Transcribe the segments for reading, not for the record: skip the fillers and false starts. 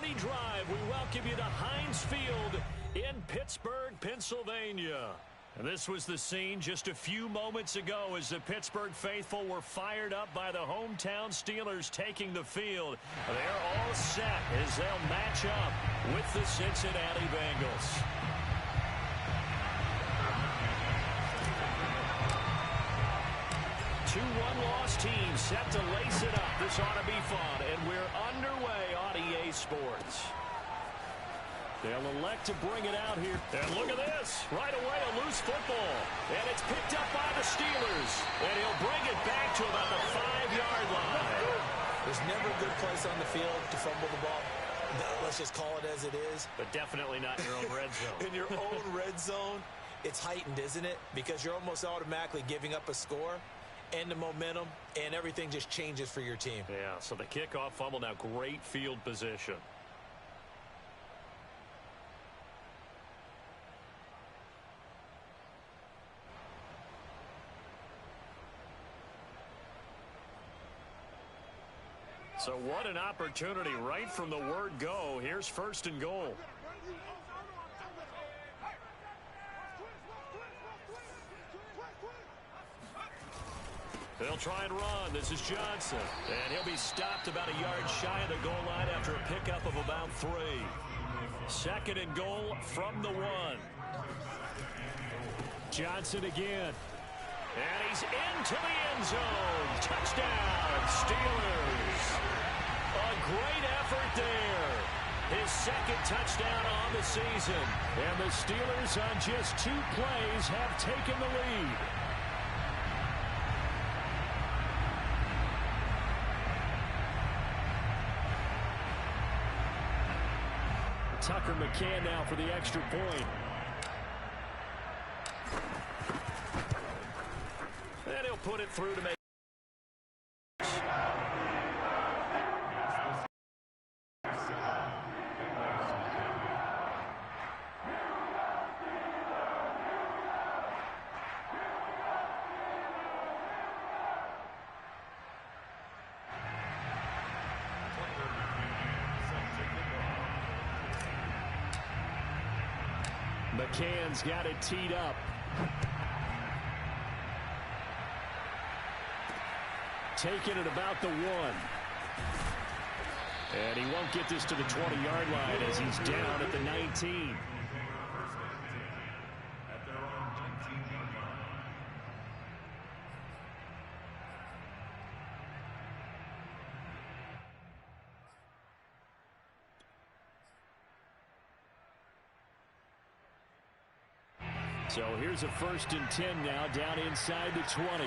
party drive. We welcome you to Heinz Field in Pittsburgh, Pennsylvania. And this was the scene just a few moments ago as the Pittsburgh faithful were fired up by the hometown Steelers taking the field. They're all set as they'll match up with the Cincinnati Bengals. Two one-loss teams set to lace it up. This ought to be fun, and we're underway on EA Sports. They'll elect to bring it out here. And look at this. Right away, a loose football. And it's picked up by the Steelers. And he'll bring it back to about the 5-yard line. There's never a good place on the field to fumble the ball. Let's just call it as it is. But definitely not in your own red zone. In your own red zone, it's heightened, isn't it? Because you're almost automatically giving up a score and the momentum, and everything just changes for your team. Yeah, so the kickoff fumble, now great field position. So what an opportunity right from the word go. Here's 1st and goal. They'll try and run. This is Johnson. And he'll be stopped about a yard shy of the goal line after a pickup of about 3. 2nd and goal from the 1. Johnson again. And he's into the end zone. Touchdown, Steelers. A great effort there. His 2nd touchdown on the season. And the Steelers on just 2 plays have taken the lead. Tucker McCann now for the extra point. And he'll put it through to make. McCann's got it teed up. Taking it about the 1. And he won't get this to the 20-yard line as he's down at the 19. So here's a 1st and 10 now down inside the 20.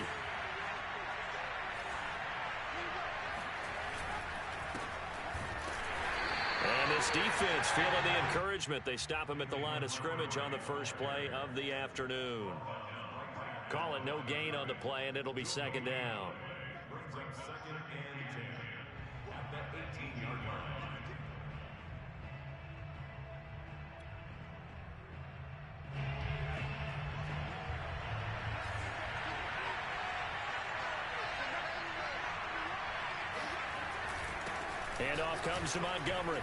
And this defense feeling the encouragement. They stop him at the line of scrimmage on the first play of the afternoon. Call it no gain on the play, and it'll be 2nd down. Second and 10 at the 18-yard line. And off comes to Montgomery.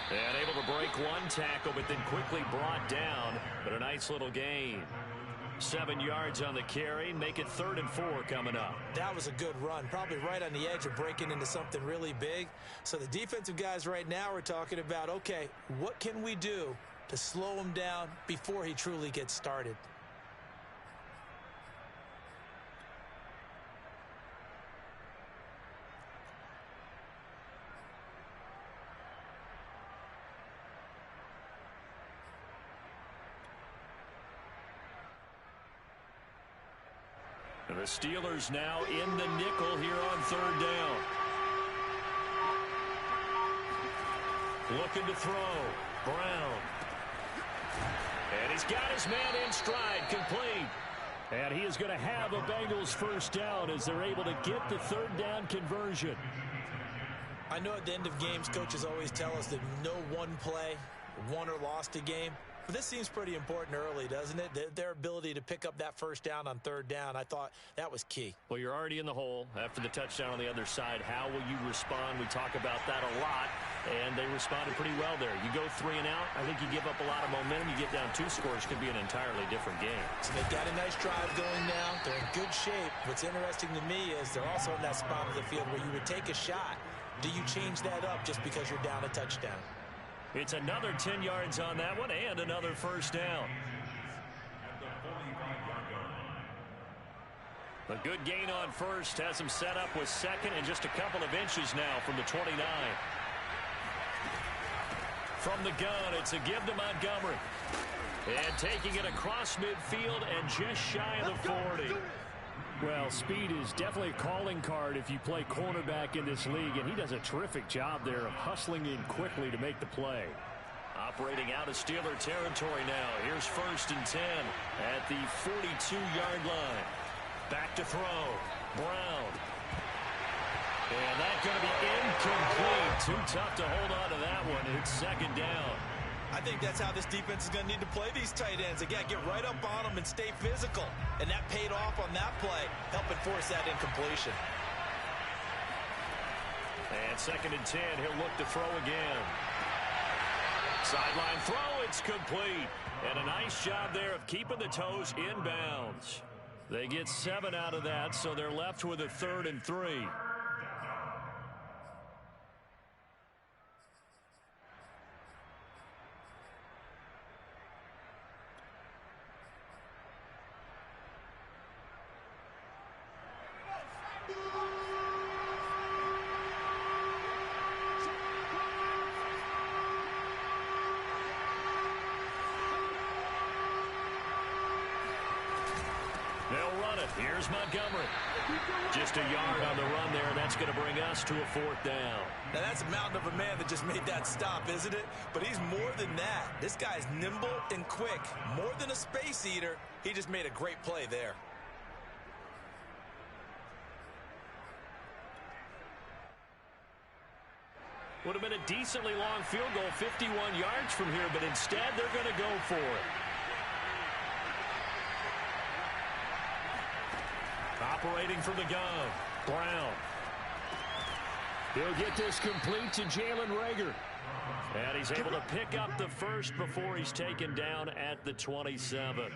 And able to break 1 tackle, but then quickly brought down. But a nice little gain. 7 yards on the carry. Make it 3rd and 4 coming up. That was a good run. Probably right on the edge of breaking into something really big. So the defensive guys right now are talking about, okay, what can we do to slow him down before he truly gets started? And the Steelers now in the nickel here on 3rd down. Looking to throw. Brown. And he's got his man in stride, complete. And he is going to have a Bengals 1st down as they're able to get the 3rd down conversion. I know at the end of games, coaches always tell us that no one play won or lost a game. But this seems pretty important early, doesn't it? Their ability to pick up that 1st down on 3rd down, I thought that was key. Well, you're already in the hole after the touchdown on the other side. How will you respond? We talk about that a lot. And they responded pretty well there. You go 3 and out, I think you give up a lot of momentum. You get down 2 scores, could be an entirely different game. So they've got a nice drive going now. They're in good shape. What's interesting to me is they're also in that spot of the field where you would take a shot. Do you change that up just because you're down a touchdown? It's another 10 yards on that one and another first down. A good gain on first has him set up with second and just a couple of inches now from the 29. From the gun, it's a give to Montgomery. And taking it across midfield and just shy of the 40. Well, speed is definitely a calling card if you play cornerback in this league, and he does a terrific job there of hustling in quickly to make the play. Operating out of Steeler territory now. Here's 1st and 10 at the 42-yard line. Back to throw. Brown. And that's going to be incomplete. Too tough to hold on to that one. It's 2nd down. I think that's how this defense is going to need to play these tight ends. Again, get right up on them and stay physical. And that paid off on that play, helping force that incompletion. And 2nd and 10, he'll look to throw again. Sideline throw, it's complete. And a nice job there of keeping the toes in bounds. They get 7 out of that, so they're left with a 3rd and 3. They'll run it. Here's Montgomery. Just a yard on the run there. That's going to bring us to a 4th down. Now, that's a mountain of a man that just made that stop, isn't it? But he's more than that. This guy's nimble and quick. More than a space eater. He just made a great play there. Would have been a decently long field goal, 51 yards from here, but instead they're going to go for it. Operating from the gun, Brown. He'll get this complete to Jalen Reagor. And he's able to pick up the first before he's taken down at the 27.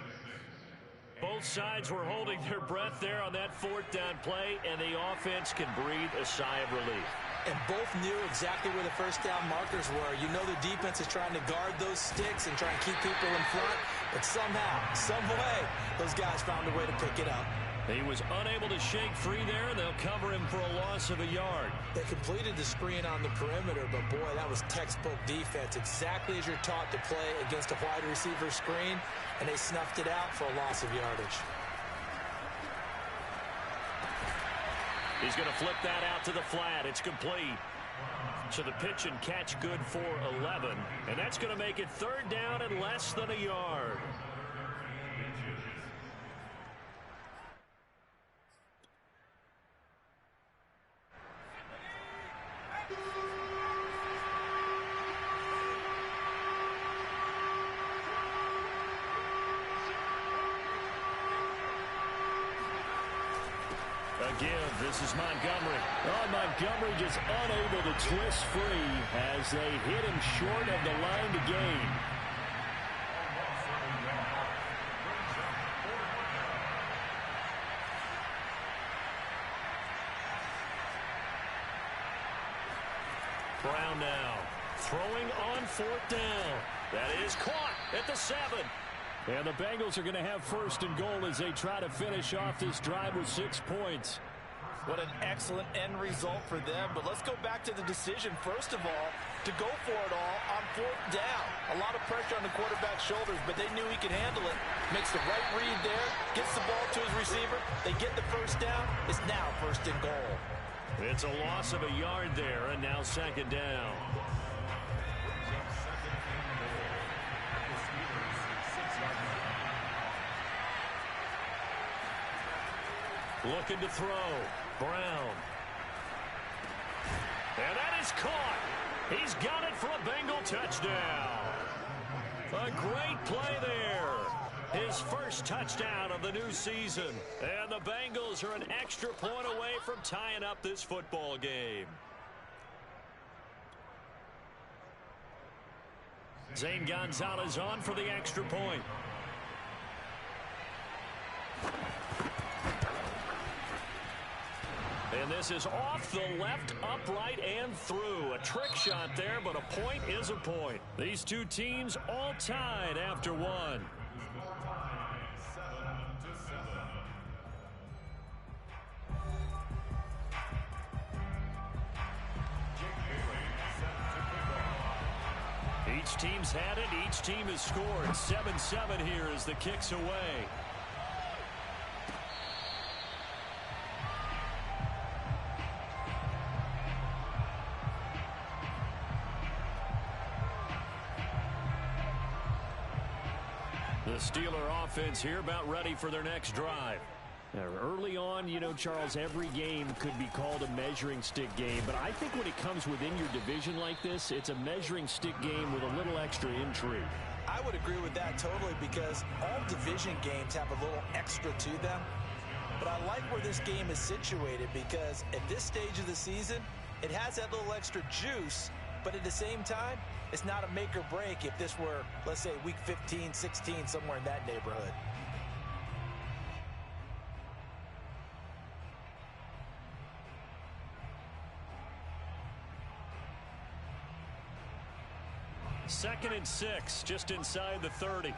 Both sides were holding their breath there on that 4th down play, and the offense can breathe a sigh of relief. And both knew exactly where the first down markers were. You know the defense is trying to guard those sticks and try and keep people in front. But somehow, some way, those guys found a way to pick it up. He was unable to shake free there, and they'll cover him for a loss of a yard. They completed the screen on the perimeter, but boy, that was textbook defense. Exactly as you're taught to play against a wide receiver screen, and they snuffed it out for a loss of yardage. He's going to flip that out to the flat. It's complete. So the pitch and catch good for 11. And that's going to make it 3rd down and less than a yard. Again, this is Montgomery. Oh, Montgomery just unable to twist free as they hit him short of the line to gain. Brown now throwing on 4th down. That is caught at the 7. And the Bengals are going to have 1st and goal as they try to finish off this drive with 6 points. What an excellent end result for them. But let's go back to the decision, first of all, to go for it all on 4th down. A lot of pressure on the quarterback's shoulders, but they knew he could handle it. Makes the right read there, gets the ball to his receiver. They get the 1st down. It's now 1st and goal. It's a loss of a yard there, and now 2nd down. Looking to throw. Brown. And that is caught. He's got it for a Bengal touchdown. A great play there. His first touchdown of the new season. And the Bengals are an extra point away from tying up this football game. Zane Gonzalez on for the extra point. And this is off the left, upright, and through. A trick shot there, but a point is a point. These two teams all tied after one. Each team's had it. Each team has scored. 7-7 here as the kick's away. The Steeler offense here about ready for their next drive. Now, early on, you know, Charles, every game could be called a measuring stick game. But I think when it comes within your division like this, it's a measuring stick game with a little extra intrigue. I would agree with that totally because all division games have a little extra to them. But I like where this game is situated because at this stage of the season, it has that little extra juice. But at the same time, it's not a make or break if this were, let's say, week 15, 16, somewhere in that neighborhood. Second and 6, just inside the 30.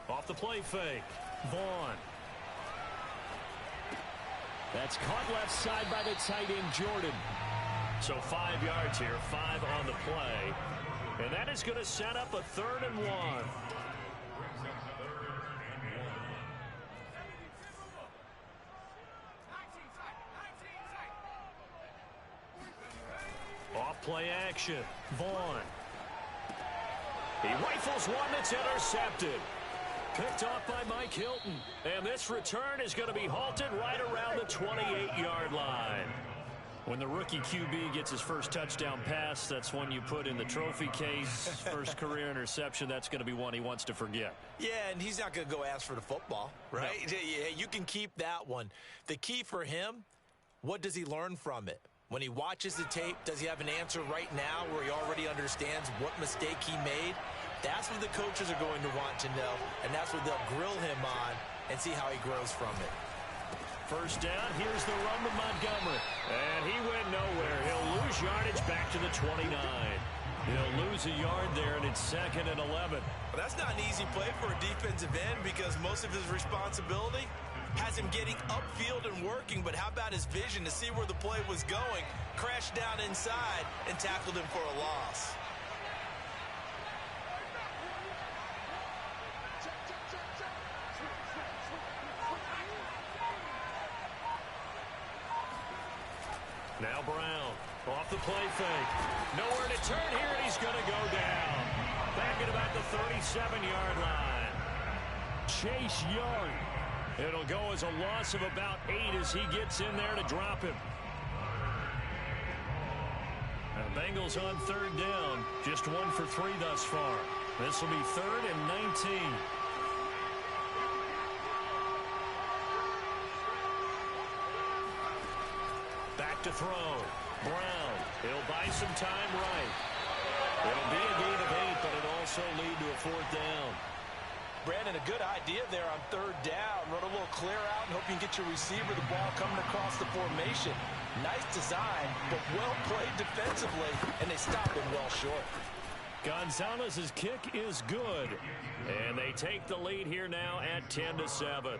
Off the play fake, Vaughn. That's caught left side by the tight end, Jordan. So 5 yards here, 5 on the play. And that is going to set up a 3rd and 1. Off play action, Vaughn. He rifles one that's intercepted. Picked off by Mike Hilton. And this return is going to be halted right around the 28-yard line. When the rookie QB gets his first touchdown pass, that's one you put in the trophy case. First career interception, that's going to be one he wants to forget. Yeah, and he's not going to go ask for the football, right? No. Yeah, you can keep that one. The key for him, what does he learn from it? When he watches the tape, does he have an answer right now where he already understands what mistake he made? That's what the coaches are going to want to know, and that's what they'll grill him on and see how he grows from it. First down, here's the run to Montgomery. And he went nowhere. He'll lose yardage back to the 29. He'll lose a yard there, and it's 2nd and 11. Well, that's not an easy play for a defensive end because most of his responsibility has him getting upfield and working, but how about his vision to see where the play was going, crashed down inside, and tackled him for a loss. Now Brown, off the play fake. Nowhere to turn here, and he's going to go down. Back at about the 37-yard line. Chase Young. It'll go as a loss of about 8 as he gets in there to drop him. And the Bengals on 3rd down. Just 1 for 3 thus far. This will be 3rd and 19. Back to throw. Brown. He'll buy some time right. It'll be a gain of 8, but it'll also lead to a 4th down. Brandon, a good idea there on 3rd down. Run a little clear out and hope you can get your receiver the ball coming across the formation. Nice design, but well played defensively, and they stopped him well short. Gonzalez's kick is good, and they take the lead here now at 10-7.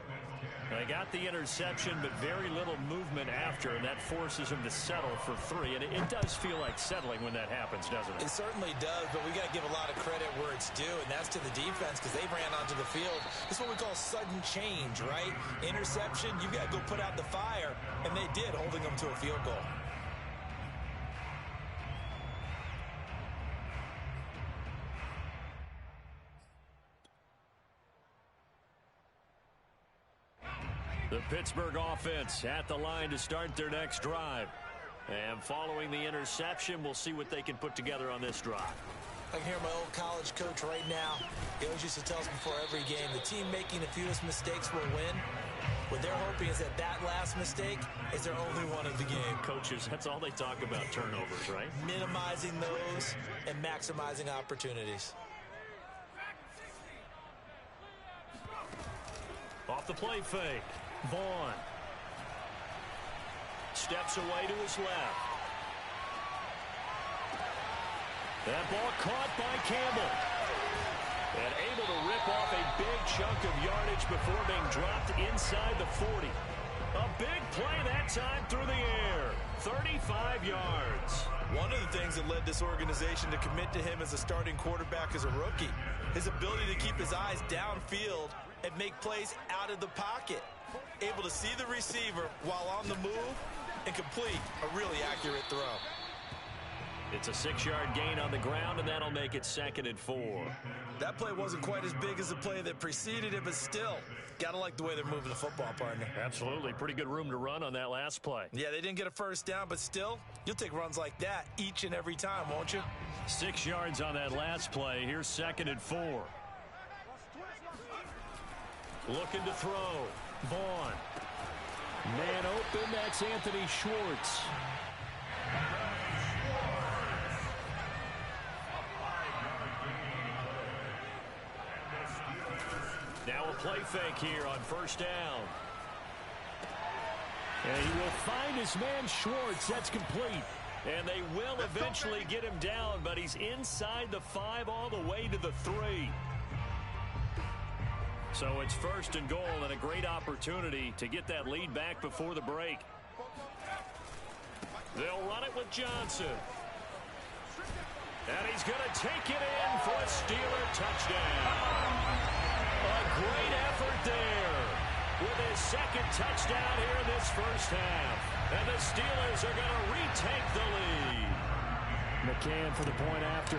They got the interception, but very little movement after, and that forces him to settle for 3. And it does feel like settling when that happens, doesn't it? It certainly does, but we got to give a lot of credit where it's due, and that's to the defense because they ran onto the field. This is what we call sudden change, right? Interception, you got to go put out the fire, and they did, holding them to a field goal. The Pittsburgh offense at the line to start their next drive. And following the interception, we'll see what they can put together on this drive. I can hear my old college coach right now. He always used to tell us before every game, the team making the fewest mistakes will win. What they're hoping is that that last mistake is their only one of the game. Coaches, that's all they talk about, turnovers, right? Minimizing those and maximizing opportunities. Off the play fake. Vaughn. Steps away to his left. That ball caught by Campbell. And able to rip off a big chunk of yardage before being dropped inside the 40. A big play that time through the air. 35 yards. One of the things that led this organization to commit to him as a starting quarterback as a rookie, his ability to keep his eyes downfield and make plays out of the pocket. Able to see the receiver while on the move and complete a really accurate throw. It's a 6-yard gain on the ground, and that'll make it 2nd and 4. That play wasn't quite as big as the play that preceded it, but still, gotta like the way they're moving the football, partner. Absolutely. Pretty good room to run on that last play. Yeah, they didn't get a first down, but still, you'll take runs like that each and every time, won't you? 6 yards on that last play. Here's 2nd and 4. Looking to throw. Vaughn. Man open, that's Anthony Schwartz. Now a play fake here on first down. And he will find his man Schwartz. That's complete. And they will eventually get him down, but he's inside the 5 all the way to the 3. So it's 1st and goal and a great opportunity to get that lead back before the break. They'll run it with Johnson. And he's going to take it in for a Steeler touchdown. A great effort there with his 2nd touchdown here in this first half. And the Steelers are going to retake the lead. McCann for the point after.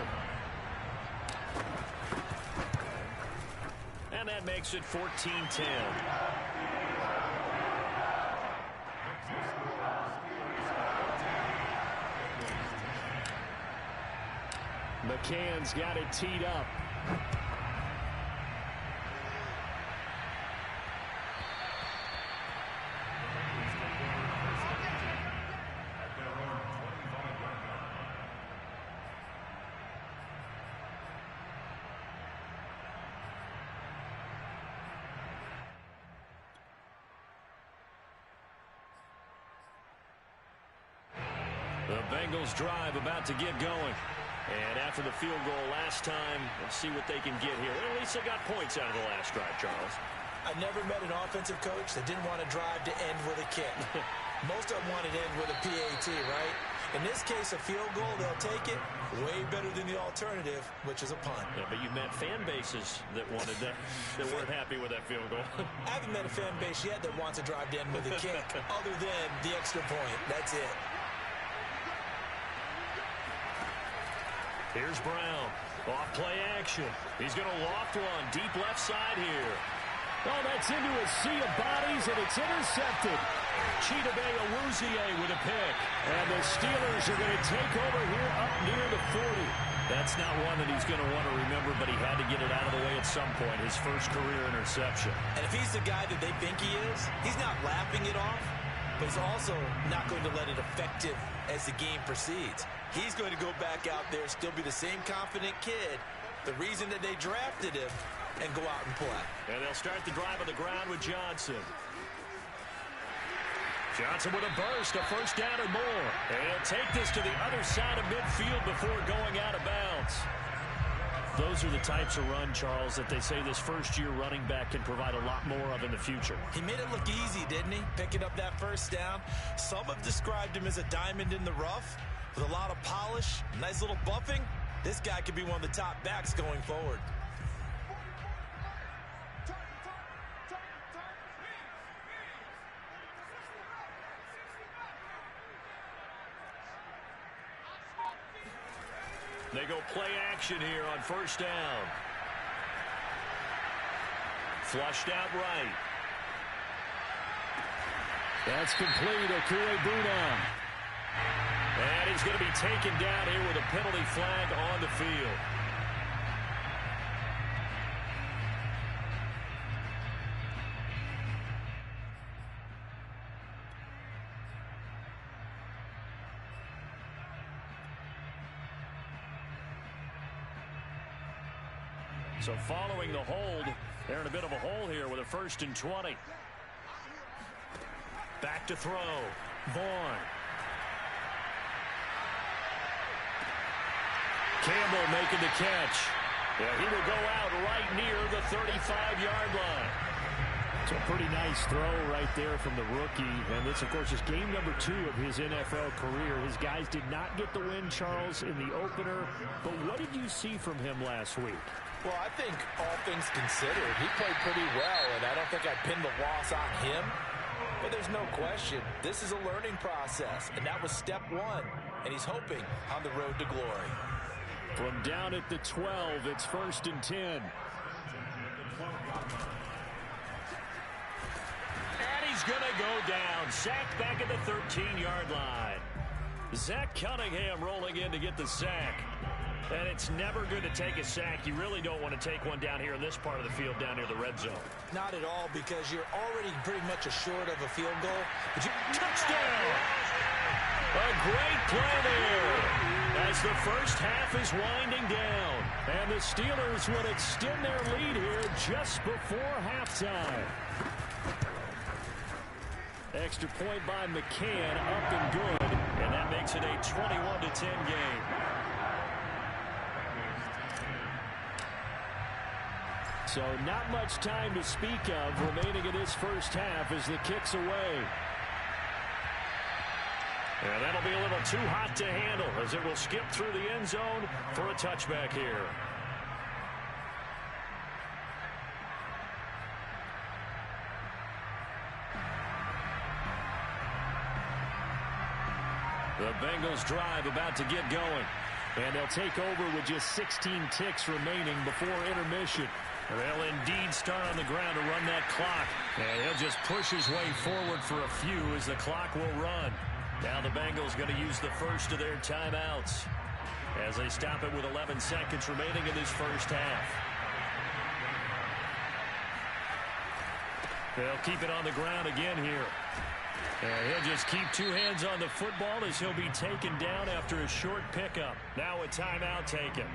And that makes it 14-10. McCann's got it teed up. The Bengals drive about to get going. And after the field goal last time, we'll see what they can get here. Well, at least they got points out of the last drive, Charles. I never met an offensive coach that didn't want to drive to end with a kick. Most of them wanted to end with a PAT, right? In this case, a field goal, they'll take it. Way better than the alternative, which is a punt. Yeah, but you met fan bases that wanted that weren't happy with that field goal. I haven't met a fan base yet that wants to drive to end with a kick, other than the extra point. That's it. Here's Brown. Off play action. He's going to loft one. Deep left side here. Oh, that's into a sea of bodies, and it's intercepted. Chidobe Awuzie with a pick. And the Steelers are going to take over here up near the 40. That's not one that he's going to want to remember, but he had to get it out of the way at some point. His first career interception. And if he's the guy that they think he is, he's not laughing it off, but he's also not going to let it affect him as the game proceeds. He's going to go back out there, still be the same confident kid, the reason that they drafted him, and go out and play. And they'll start the drive on the ground with Johnson. Johnson with a burst, a first down or more. And he'll take this to the other side of midfield before going out of bounds. Those are the types of run, Charles, that they say this first-year running back can provide a lot more of in the future. He made it look easy, didn't he? Picking up that first down. Some have described him as a diamond in the rough with a lot of polish, nice little buffing. This guy could be one of the top backs going forward. They go play action here on first down. Flushed out right. That's complete. Okure Bunam. And he's going to be taken down here with a penalty flag on the field. So following the hold, they're in a bit of a hole here with a 1st and 20. Back to throw. Vaughn. Campbell making the catch. Yeah, he will go out right near the 35-yard line. So a pretty nice throw right there from the rookie. And this, of course, is game number 2 of his NFL career. His guys did not get the win, Charles, in the opener. But what did you see from him last week? Well, I think all things considered, he played pretty well, and I don't think I'd pin the loss on him. But there's no question, this is a learning process, and that was step 1, and he's hoping on the road to glory. From down at the 12, it's 1st and 10. And he's going to go down. Sacked back at the 13-yard line. Zach Cunningham rolling in to get the sack. And it's never good to take a sack. You really don't want to take one down here in this part of the field, down near the red zone. Not at all, because you're already pretty much assured of a field goal. But touchdown! A great play there as the first half is winding down. And the Steelers will extend their lead here just before halftime. Extra point by McCann, up and good. And that makes it a 21-10 game. So not much time to speak of remaining in this first half as the kick's away. And that'll be a little too hot to handle as it will skip through the end zone for a touchback here. The Bengals drive about to get going. And they'll take over with just 16 ticks remaining before intermission. They'll indeed start on the ground to run that clock. And he'll just push his way forward for a few as the clock will run. Now the Bengals going to use the first of their timeouts as they stop it with 11 seconds remaining in this first half. They'll keep it on the ground again here. And he'll just keep 2 hands on the football as he'll be taken down after a short pickup. Now a timeout taken.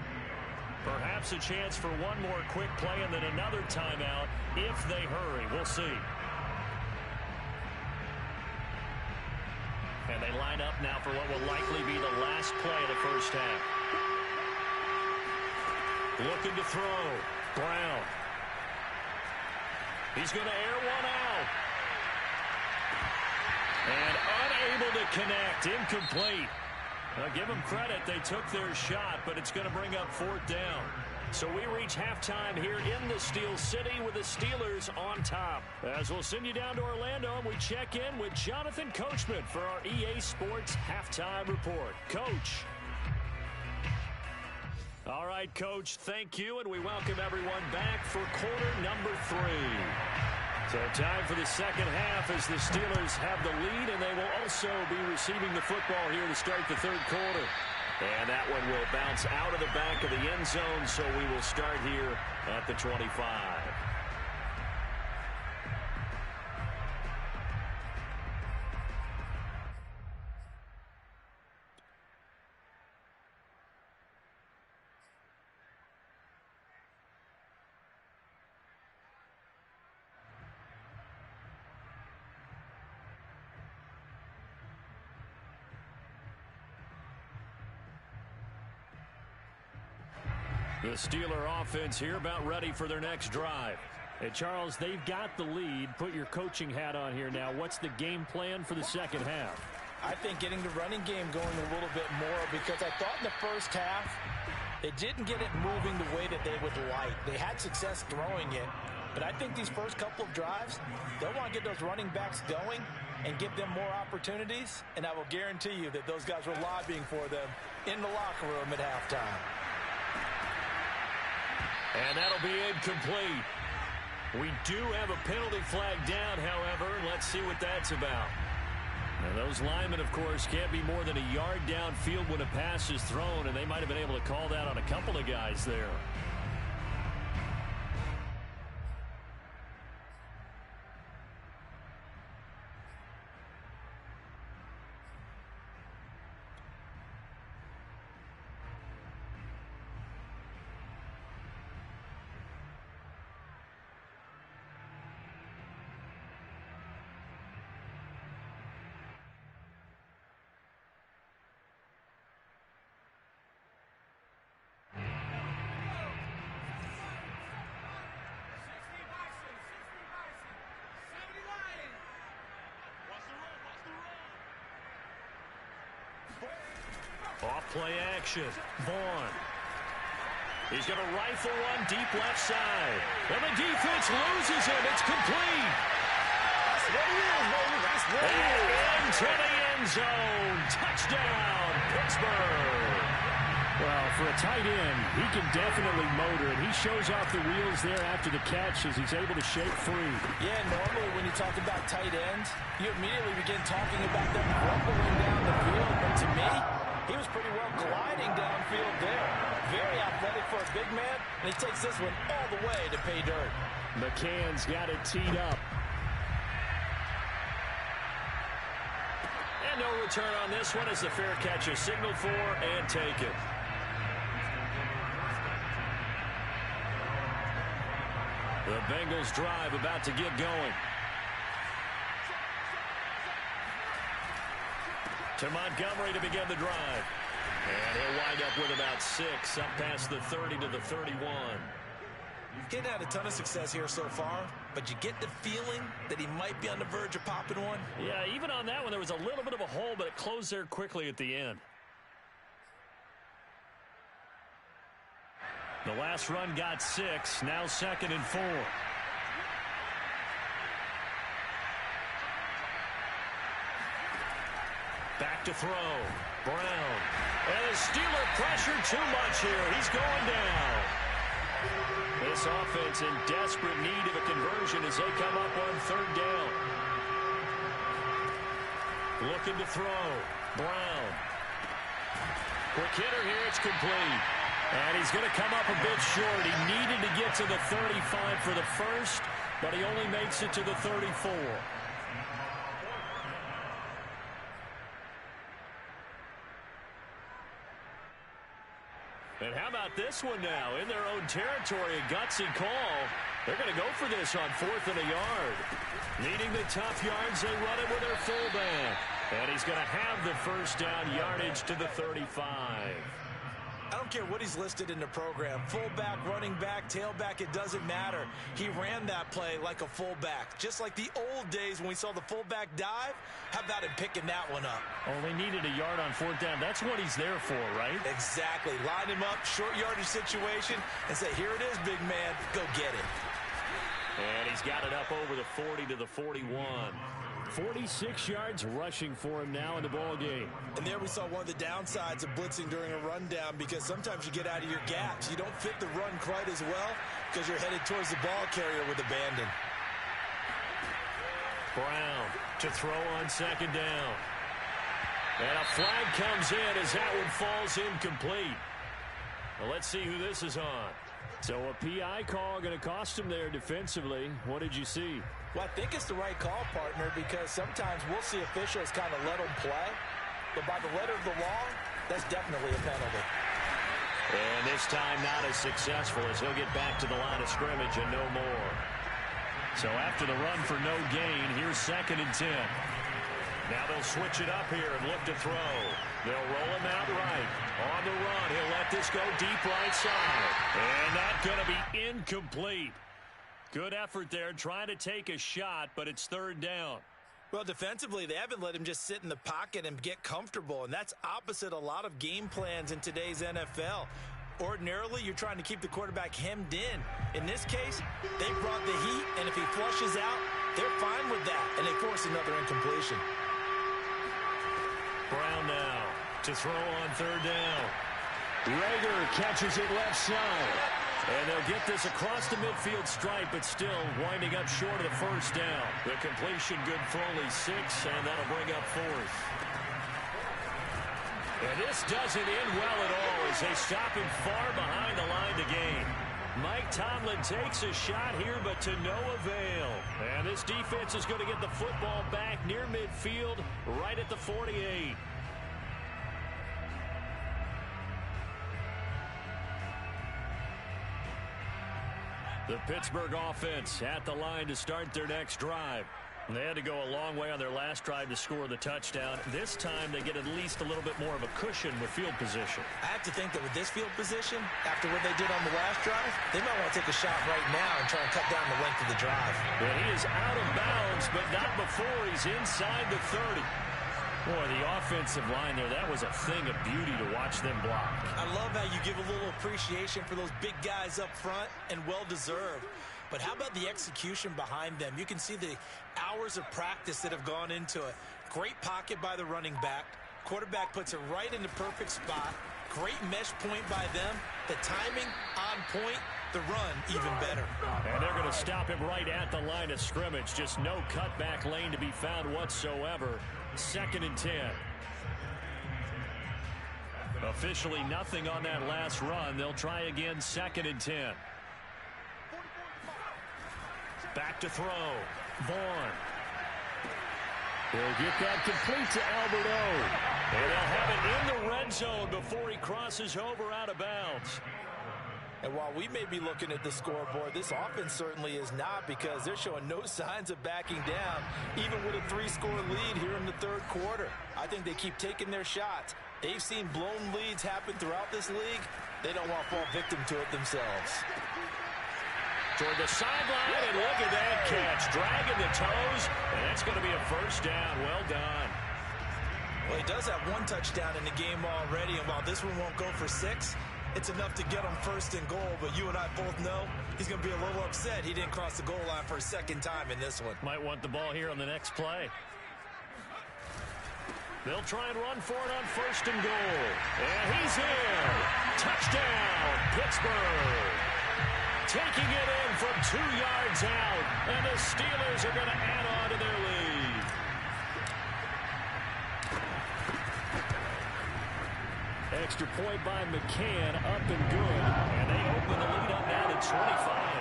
Perhaps a chance for one more quick play and then another timeout if they hurry. We'll see. And they line up now for what will likely be the last play of the first half. Looking to throw. Brown. He's going to air one out. And unable to connect. Incomplete. Now, give them credit. They took their shot, but it's going to bring up 4th down. So we reach halftime here in the Steel City with the Steelers on top. As we'll send you down to Orlando, and we check in with Jonathan Coachman for our EA Sports Halftime Report. Coach. All right, Coach, thank you, and we welcome everyone back for quarter number 3. So time for the second half as the Steelers have the lead, and they will also be receiving the football here to start the third quarter. And that one will bounce out of the back of the end zone, so we will start here at the 25. The Steeler offense here about ready for their next drive. Hey, Charles, they've got the lead. Put your coaching hat on here now. What's the game plan for the second half? I think getting the running game going a little bit more, because I thought in the first half they didn't get it moving the way that they would like. They had success throwing it, but I think these first couple of drives, they'll want to get those running backs going and give them more opportunities, and I will guarantee you that those guys were lobbying for them in the locker room at halftime. And that'll be incomplete. We do have a penalty flag down, however. Let's see what that's about. And those linemen, of course, can't be more than a yard downfield when a pass is thrown, and they might have been able to call that on a couple of guys there. Off-play action. Vaughn. He's going to rifle one deep left side. And the defense loses him. It's complete. That's what it is, baby. That's what it is. Into the end zone. Touchdown, Pittsburgh. Well, for a tight end, he can definitely motor, and he shows off the wheels there after the catch as he's able to shake free. Yeah, normally when you talk about tight ends, you immediately begin talking about them rumbling down the field. But to me, he was pretty well gliding downfield there. Very athletic for a big man, and he takes this one all the way to pay dirt. McCann's got it teed up. And no return on this one as the fair catch is signaled for and taken. The Bengals drive about to get going. To Montgomery to begin the drive. And he'll wind up with about 6, up past the 30 to the 31. He's had a ton of success here so far, but you get the feeling that he might be on the verge of popping one. Yeah, even on that one, there was a little bit of a hole, but it closed there quickly at the end. The last run got 6, now 2nd and 4. Back to throw. Brown. And the Steeler pressure too much here. He's going down. This offense in desperate need of a conversion as they come up on 3rd down. Looking to throw. Brown. Quick hitter here. It's complete. And he's going to come up a bit short. He needed to get to the 35 for the first, but he only makes it to the 34. And how about this one now? In their own territory, a gutsy call. They're going to go for this on 4th and a yard. Needing the tough yards, they run it with their fullback. And he's going to have the first down yardage to the 35. I don't care what he's listed in the program. Fullback, running back, tailback, it doesn't matter. He ran that play like a fullback. Just like the old days when we saw the fullback dive. How about him picking that one up? Only needed a yard on 4th down. That's what he's there for, right? Exactly. Line him up, short yardage situation, and say, here it is, big man. Go get it. And he's got it up over the 40 to the 41. 46 yards rushing for him now in the ball game. And there we saw one of the downsides of blitzing during a rundown, because sometimes you get out of your gaps. You don't fit the run quite as well because you're headed towards the ball carrier with abandon. Brown to throw on 2nd down. And a flag comes in as that one falls incomplete. Well, let's see who this is on. So a PI call going to cost him there defensively. What did you see? Well, I think it's the right call, partner, because sometimes we'll see officials kind of let them play. But by the letter of the law, that's definitely a penalty. And this time not as successful as he'll get back to the line of scrimmage and no more. So after the run for no gain, here's 2nd and 10. Now they'll switch it up here and look to throw. They'll roll him out right. On the run, he'll let this go deep right side. And that's going to be incomplete. Good effort there, trying to take a shot, but it's 3rd down. Well, defensively, they haven't let him just sit in the pocket and get comfortable, and that's opposite a lot of game plans in today's NFL. Ordinarily, you're trying to keep the quarterback hemmed in. In this case, they brought the heat, and if he flushes out, they're fine with that, and they force another incompletion. Brown now to throw on 3rd down. Rager catches it left side. And they'll get this across the midfield stripe, but still winding up short of the first down. The completion good for only 6, and that'll bring up 4th. And this doesn't end well at all as they stop him far behind the line to gain. Mike Tomlin takes a shot here, but to no avail. And this defense is going to get the football back near midfield, right at the 48. The Pittsburgh offense at the line to start their next drive. They had to go a long way on their last drive to score the touchdown. This time they get at least a little bit more of a cushion with field position. I have to think that with this field position, after what they did on the last drive, they might want to take a shot right now and try and cut down the length of the drive. But he is out of bounds, but not before he's inside the 30. Boy, the offensive line there, that was a thing of beauty to watch them block. I love how you give a little appreciation for those big guys up front, and well-deserved. But how about the execution behind them? You can see the hours of practice that have gone into it. Great pocket by the running back. Quarterback puts it right in the perfect spot. Great mesh point by them. The timing on point. The run even better. And they're going to stop him right at the line of scrimmage. Just no cutback lane to be found whatsoever. 2nd and 10. Officially nothing on that last run. They'll try again 2nd and 10. Back to throw. Vaughn. He'll get that complete to Albert O. And they'll have it in the red zone before he crosses over out of bounds. And while we may be looking at the scoreboard, this offense certainly is not, because they're showing no signs of backing down, even with a 3-score lead here in the 3rd quarter. I think they keep taking their shots. They've seen blown leads happen throughout this league. They don't want to fall victim to it themselves. Toward the sideline, and look at that catch. Dragging the toes, and that's going to be a first down. Well done. Well, he does have 1 touchdown in the game already, and while this one won't go for 6, it's enough to get him 1st and goal. But you and I both know he's going to be a little upset he didn't cross the goal line for a 2nd time in this one. Might want the ball here on the next play. They'll try and run for it on 1st and goal. And he's in. Touchdown, Pittsburgh. Taking it in from 2 yards out. And the Steelers are going to add on to their lead. Extra point by McCann, up and good. And they open the lead up now to 25.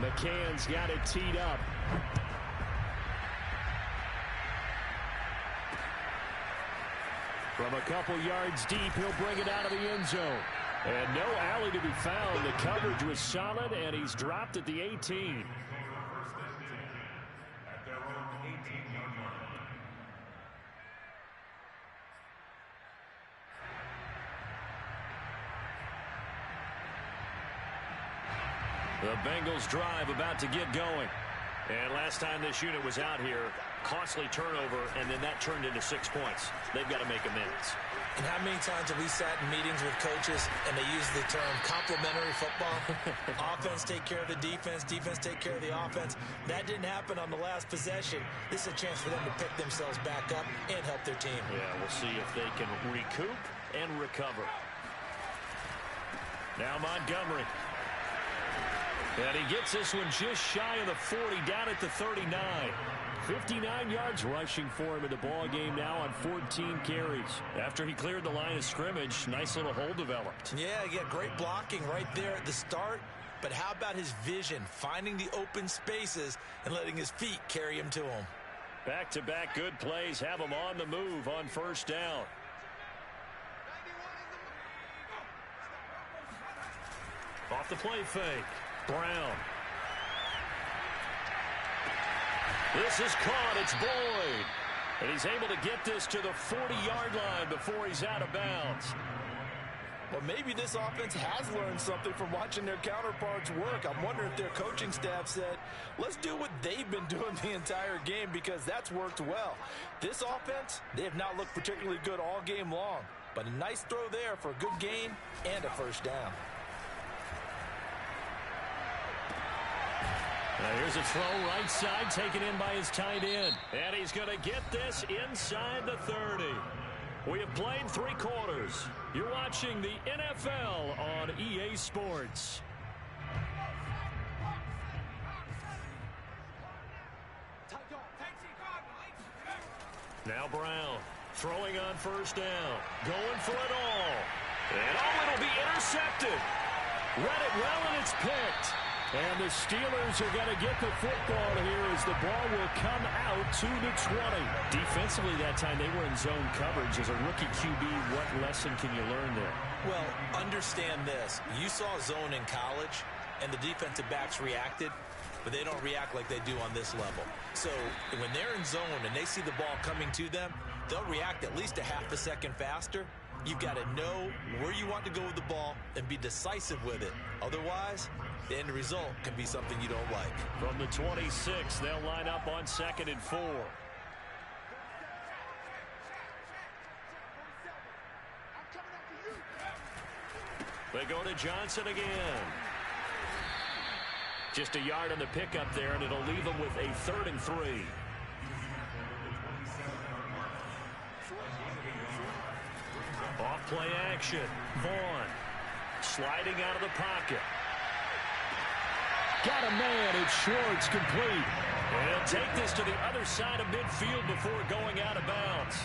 McCann's got it teed up. From a couple yards deep, he'll bring it out of the end zone. And no alley to be found. The coverage was solid, and he's dropped at the 18. The Bengals drive about to get going. And last time this unit was out here, costly turnover, and then that turned into 6 points. They've got to make amends. And how many times have we sat in meetings with coaches and they use the term complementary football? Offense take care of the defense, defense take care of the offense. That didn't happen on the last possession. This is a chance for them to pick themselves back up and help their team. Yeah, we'll see if they can recoup and recover. Now Montgomery. And he gets this one just shy of the 40, down at the 39. 59 yards rushing for him in the ball game now on 14 carries. After he cleared the line of scrimmage, nice little hole developed. Yeah, he got great blocking right there at the start. But how about his vision, finding the open spaces and letting his feet carry him to him? Back-to-back good plays have him on the move on 1st down. Off the play fake. Brown. This is caught. It's Boyd. And he's able to get this to the 40-yard line before he's out of bounds. Well, maybe this offense has learned something from watching their counterparts work. I'm wondering if their coaching staff said, let's do what they've been doing the entire game, because that's worked well. This offense, they have not looked particularly good all game long. But a nice throw there for a good gain and a 1st down. Now here's a throw right side, taken in by his tight end. And he's going to get this inside the 30. We have played 3 quarters. You're watching the NFL on EA Sports. Now Brown throwing on first down. Going for it all. And it'll be intercepted. Read it well, and it's picked. And the Steelers are going to get the football here as the ball will come out to the 20. Defensively that time, they were in zone coverage. As a rookie QB, what lesson can you learn there? Well, understand this. You saw zone in college, and the defensive backs reacted, but they don't react like they do on this level. So when they're in zone and they see the ball coming to them, they'll react at least a half a second faster. You've got to know where you want to go with the ball and be decisive with it. Otherwise, the end result can be something you don't like. From the 26, they'll line up on 2nd and 4. They go to Johnson again. Just a yard on the pickup there, and it'll leave them with a 3rd and 3. Off play action. Vaughn sliding out of the pocket. Got a man. It's Schwartz, complete. And he'll take this to the other side of midfield before going out of bounds.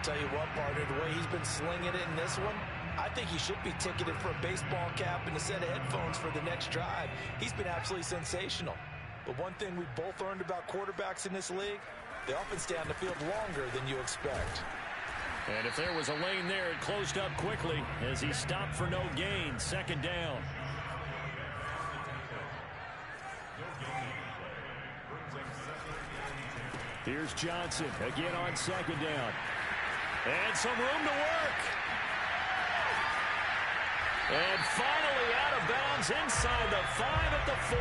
Tell you what, partner, the way he's been slinging it in this one, I think he should be ticketed for a baseball cap and a set of headphones for the next drive. He's been absolutely sensational. But one thing we've both learned about quarterbacks in this league, they often stay on the field longer than you expect. And if there was a lane there, it closed up quickly as he stopped for no gain. 2nd down. Here's Johnson again on 2nd down. And some room to work. And finally out of bounds inside the 5 at the 4.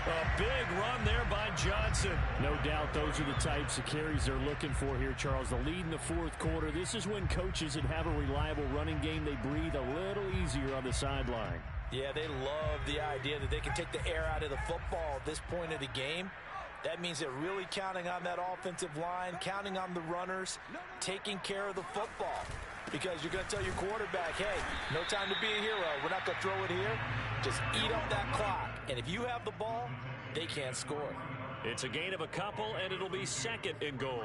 A big run there by Johnson. No doubt those are the types of carries they're looking for here, Charles. The lead in the 4th quarter. This is when coaches that have a reliable running game, they breathe a little easier on the sideline. Yeah, they love the idea that they can take the air out of the football at this point of the game. That means they're really counting on that offensive line, counting on the runners, taking care of the football. Because you're going to tell your quarterback, hey, no time to be a hero. We're not going to throw it here. Just eat up that clock. And if you have the ball, they can't score. It's a gain of a couple, and it'll be 2nd and goal.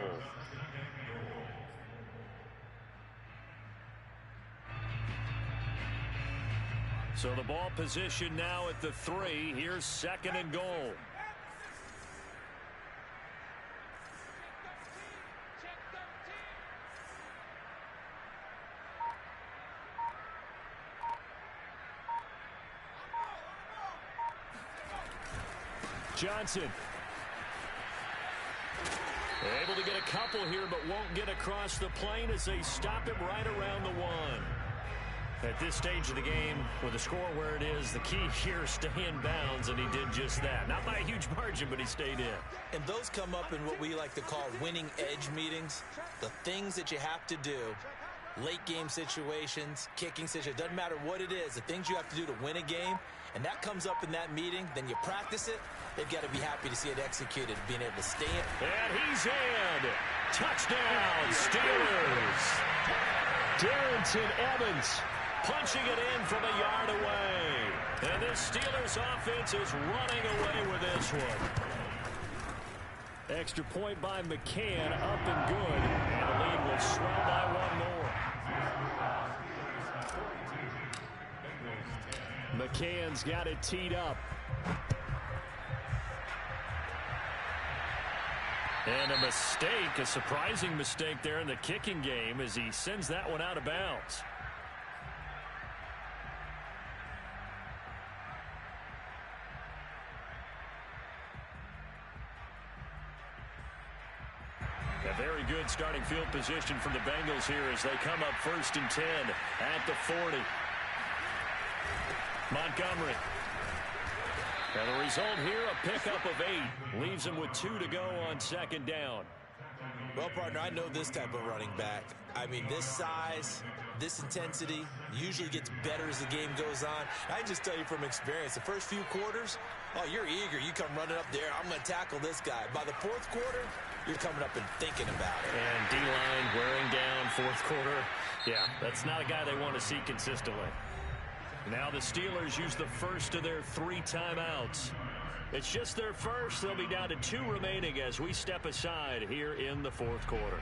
So the ball position now at the 3. Here's 2nd and goal. Johnson. Able to get a couple here, but won't get across the plane as they stop him right around the 1. At this stage of the game, with the score where it is, the key here, stay in bounds, and he did just that. Not by a huge margin, but he stayed in. And those come up in what we like to call winning edge meetings. The things that you have to do, late game situations, kicking situations, doesn't matter what it is, the things you have to do to win a game, and that comes up in that meeting, then you practice it. They've got to be happy to see it executed, being able to stay in. And he's in. Touchdown, Steelers. Darrington Evans punching it in from a yard away. And this Steelers offense is running away with this one. Extra point by McCann, up and good. And the lead will swell by 1 more. McCann's got it teed up. And a mistake, a surprising mistake there in the kicking game as he sends that one out of bounds. A very good starting field position from the Bengals here as they come up 1st and 10 at the 40. Montgomery. And the result here, a pickup of 8. Leaves him with 2 to go on 2nd down. Well, partner, I know this type of running back. I mean, this size, this intensity usually gets better as the game goes on. I can just tell you from experience, the first few quarters, oh, you're eager. You come running up there. I'm going to tackle this guy. By the 4th quarter, you're coming up and thinking about it. And D-line wearing down. fourth quarter. Yeah, that's not a guy they want to see consistently. Now the Steelers use the first of their 3 timeouts. It's just their first. They'll be down to 2 remaining as we step aside here in the fourth quarter.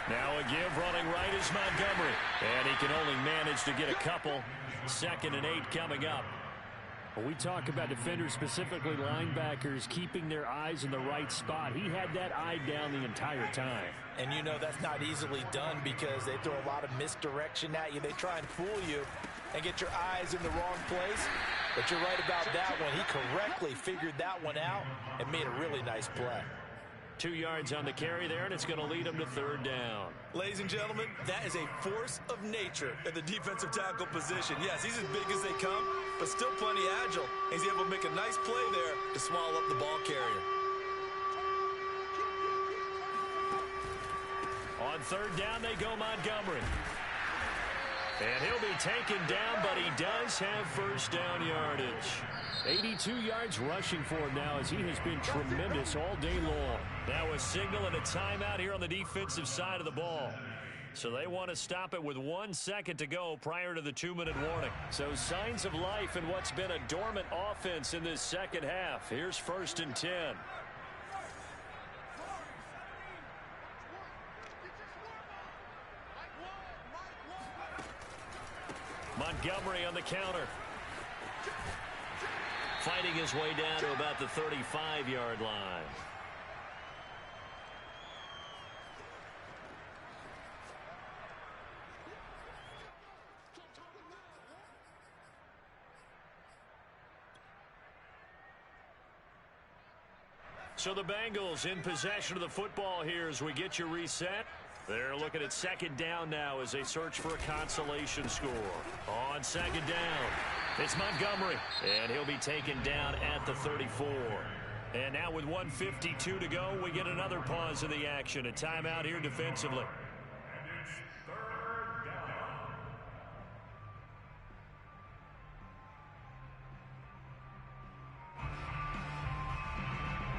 Now a give running right is Montgomery. And he can only manage to get a couple. 2nd and 8 coming up. When we talk about defenders, specifically linebackers, keeping their eyes in the right spot, he had that eye down the entire time. And you know that's not easily done because they throw a lot of misdirection at you. They try and fool you and get your eyes in the wrong place. But you're right about that one. He correctly figured that one out and made a really nice play. 2 yards on the carry there, and it's going to lead him to 3rd down. Ladies and gentlemen, that is a force of nature at the defensive tackle position. Yes, he's as big as they come, but still plenty agile. He's able to make a nice play there to swallow up the ball carrier. On 3rd down, they go Montgomery. And he'll be taken down, but he does have 1st down yardage. 82 yards rushing for him now as he has been tremendous all day long. Now a signal and a timeout here on the defensive side of the ball. So they want to stop it with 1 second to go prior to the 2-minute warning. So signs of life in what's been a dormant offense in this second half. Here's 1st and 10. Montgomery on the counter. Fighting his way down to about the 35-yard line. So the Bengals in possession of the football here as we get you reset. They're looking at 2nd down now as they search for a consolation score. On 2nd down, it's Montgomery, and he'll be taken down at the 34. And now with 1:52 to go, we get another pause in the action. A timeout here defensively.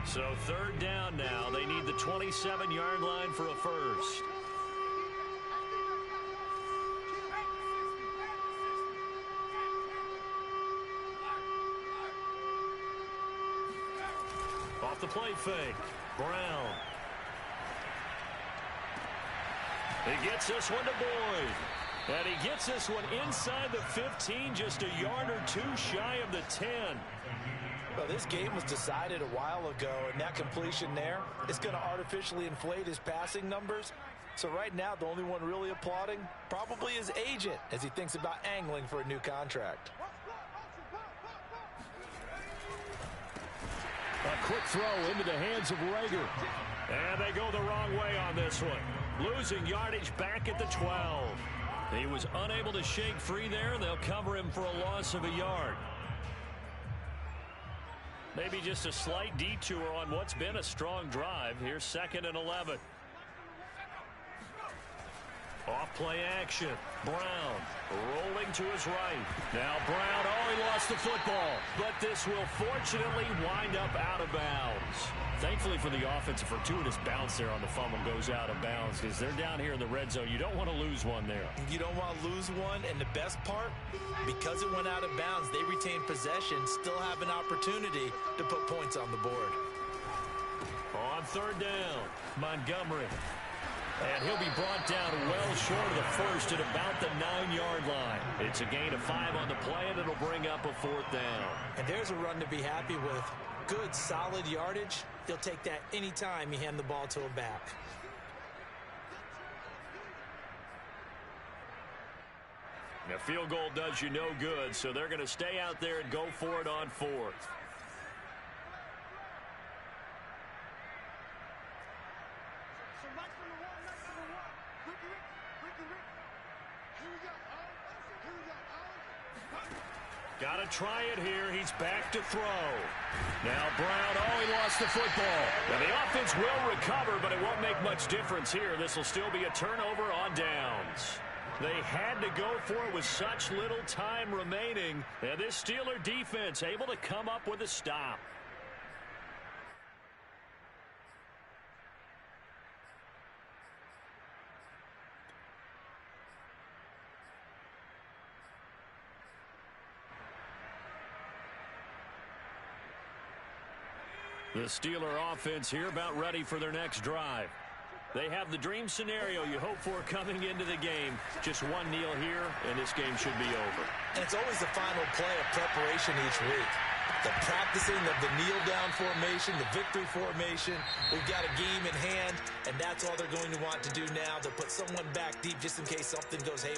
So 3rd down now. They need the 27-yard line for a first. Off the play fake. Brown. He gets this one to Boyd. And he gets this one inside the 15, just a yard or 2 shy of the 10. Well, this game was decided a while ago, and that completion there is going to artificially inflate his passing numbers. So right now, the only one really applauding probably his agent as he thinks about angling for a new contract. A quick throw into the hands of Rager. And they go the wrong way on this one. Losing yardage back at the 12. He was unable to shake free there. They'll cover him for a loss of a yard. Maybe just a slight detour on what's been a strong drive. Here's 2nd and 11. Off play action. Brown rolling to his right. Now Brown, he lost the football. But this will fortunately wind up out of bounds. Thankfully for the offense, a fortuitous bounce there on the fumble goes out of bounds because they're down here in the red zone. You don't want to lose one there. You don't want to lose one, and the best part, because it went out of bounds, they retain possession, still have an opportunity to put points on the board. On 3rd down, Montgomery. And he'll be brought down well short of the first at about the 9-yard line. It's a gain of 5 on the play, and it'll bring up a 4th down. And there's a run to be happy with. Good, solid yardage. He'll take that anytime you hand the ball to a back. A field goal does you no good, so they're going to stay out there and go for it on 4th. Got to try it here. He's back to throw. Now Brown, he lost the football. Now the offense will recover, but it won't make much difference here. This will still be a turnover on downs. They had to go for it with such little time remaining. And this Steeler defense able to come up with a stop. The Steeler offense here about ready for their next drive. They have the dream scenario you hope for coming into the game. Just one kneel here, and this game should be over. And it's always the final play of preparation each week. The practicing of the kneel-down formation, the victory formation. We've got a game in hand, and that's all they're going to want to do now. They'll put someone back deep just in case something goes haywire.